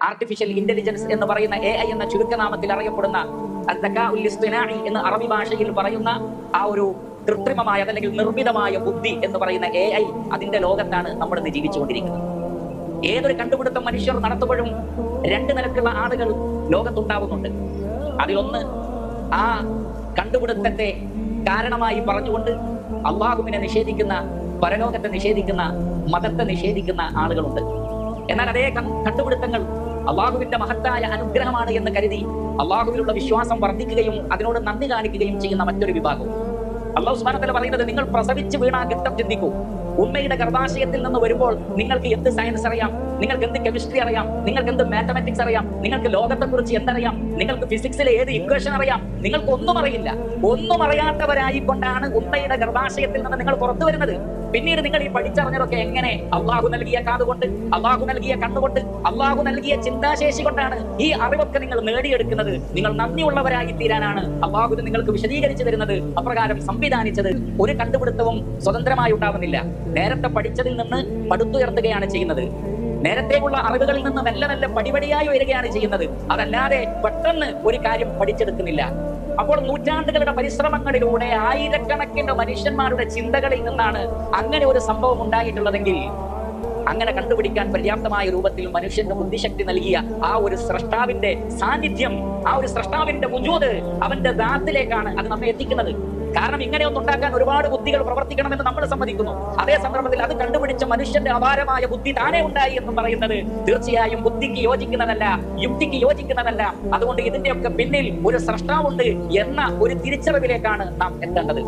Artificial intelligence എന്ന് പറയുന്ന AI എന്ന ചുരുക്കനാമത്തിൽ അറിയപ്പെടുന്ന എന്ന് അറബി ഭാഷയിൽ പറയുന്ന ആ ഒരു കൃത്രിമമായ അല്ലെങ്കിൽ നിർമ്മിതമായ ബുദ്ധി എന്ന് പറയുന്ന AI, അതിന്റെ ലോകത്താണ് നമ്മൾ ഇന്ന് ജീവിച്ചുകൊണ്ടിരിക്കുന്നത്. ഏതൊരു കണ്ടുപിടുത്തം മനുഷ്യർ നടത്തുമ്പോഴും രണ്ട് നിലക്കുള്ള ആളുകൾ ലോകത്തുണ്ടാവുന്നുണ്ട്. അതിലൊന്ന് ആ കണ്ടുപിടുത്തത്തെ കാരണമായി പറഞ്ഞുകൊണ്ട് അള്ളാഹുവിനെ നിഷേധിക്കുന്ന, പരലോകത്തെ നിഷേധിക്കുന്ന, മതത്തെ നിഷേധിക്കുന്ന ആളുകളുണ്ട്. എന്നാൽ അതേ കണ്ടുപിടുത്തങ്ങൾ അള്ളാഹുവിന്റെ മഹത്തായ അനുഗ്രഹമാണ് എന്ന് കരുതി അള്ളാഹുവിലുള്ള വിശ്വാസം വർദ്ധിക്കുകയും അതിനോട് നന്ദി കാണിക്കുകയും ചെയ്യുന്ന മറ്റൊരു വിഭാഗം. അള്ളാഹു സുബ്ഹാനഹു വ തആല പറയുന്നത്, നിങ്ങൾ പ്രസവിച്ച് വീണ ഘട്ടം ചിന്തിക്കൂ. ഉമ്മയുടെ ഗർഭാശയത്തിൽ നിന്ന് വരുമ്പോൾ നിങ്ങൾക്ക് എന്ത് സയൻസ് അറിയാം, നിങ്ങൾക്ക് എന്ത് കെമിസ്ട്രി അറിയാം, നിങ്ങൾക്ക് എന്ത് മാത്തമാറ്റിക്സ് അറിയാം, നിങ്ങൾക്ക് ലോകത്തെ കുറിച്ച് എന്തറിയാം, നിങ്ങൾക്ക് ഫിസിക്സിലെ ഏത് ഇക്വേഷൻ അറിയാം, നിങ്ങൾക്ക് ഒന്നും അറിയില്ല. ഒന്നും അറിയാത്തവരായിക്കൊണ്ടാണ് ഉമ്മയുടെ ഗർഭാശയത്തിൽ നിന്ന് നിങ്ങൾ പുറത്തു വരുന്നത്. പിന്നീട് നിങ്ങൾ ഈ പഠിച്ചറിഞ്ഞതൊക്കെ എങ്ങനെ? അള്ളാഹു നൽകിയ കാതുകൊണ്ട്, അള്ളാഹു നൽകിയ കണ്ണുകൊണ്ട്, അള്ളാഹു നൽകിയ ചിന്താശേഷി കൊണ്ടാണ് ഈ അറിവൊക്കെ നിങ്ങൾ നേടിയെടുക്കുന്നത്. നിങ്ങൾ നന്ദിയുള്ളവരായി തീരാനാണ് അള്ളാഹു നിങ്ങൾക്ക് വിശദീകരിച്ചു തരുന്നത്, അപ്രകാരം സംവിധാനിച്ചത്. ഒരു കണ്ടുപിടുത്തവും സ്വതന്ത്രമായി ഉണ്ടാവുന്നില്ല. നേരത്തെ പഠിച്ചതിൽ നിന്ന് പടുത്തുയർത്തുകയാണ് ചെയ്യുന്നത്. നേരത്തേക്കുള്ള അറിവുകളിൽ നിന്ന് മെല്ലെ മെല്ലെ പടിപടിയായി വരികയാണ് ചെയ്യുന്നത്. അതല്ലാതെ പെട്ടെന്ന് ഒരു കാര്യം പഠിച്ചെടുക്കുന്നില്ല. അപ്പോൾ നൂറ്റാണ്ടുകളുടെ പരിശ്രമങ്ങളിലൂടെ ആയിരക്കണക്കിന് മനുഷ്യന്മാരുടെ ചിന്തകളിൽ നിന്നാണ് അങ്ങനെ ഒരു സംഭവം ഉണ്ടായിട്ടുള്ളതെങ്കിൽ, അങ്ങനെ കണ്ടുപിടിക്കാൻ പര്യാപ്തമായ രൂപത്തിൽ മനുഷ്യന്റെ ബുദ്ധിശക്തി നൽകിയ ആ ഒരു സ്രഷ്ടാവിന്റെ സാന്നിധ്യം, ആ ഒരു സ്രഷ്ടാവിന്റെ വുജൂദ്, അവന്റെ ദാത്തിലേക്കാണ് അത് നമ്മെ എത്തിക്കുന്നത്. കാരണം ഇങ്ങനെയൊന്നും ഉണ്ടാക്കാൻ ഒരുപാട് ബുദ്ധികൾ പ്രവർത്തിക്കണമെന്ന് നമ്മൾ സമ്മതിക്കുന്നു. അതേ സന്ദർഭത്തിൽ അത് കണ്ടുപിടിച്ച മനുഷ്യന്റെ അപാരമായ ബുദ്ധി താനേ ഉണ്ടായി എന്ന് പറയുന്നത് തീർച്ചയായും ബുദ്ധിക്ക് യോജിക്കുന്നതല്ല, യുക്തിക്ക് യോജിക്കുന്നതല്ല. അതുകൊണ്ട് ഇതിന്റെയൊക്കെ പിന്നിൽ ഒരു സ്രഷ്ടാവുണ്ട് എന്ന ഒരു തിരിച്ചറിവിലേക്കാണ് നാം എത്തേണ്ടത്.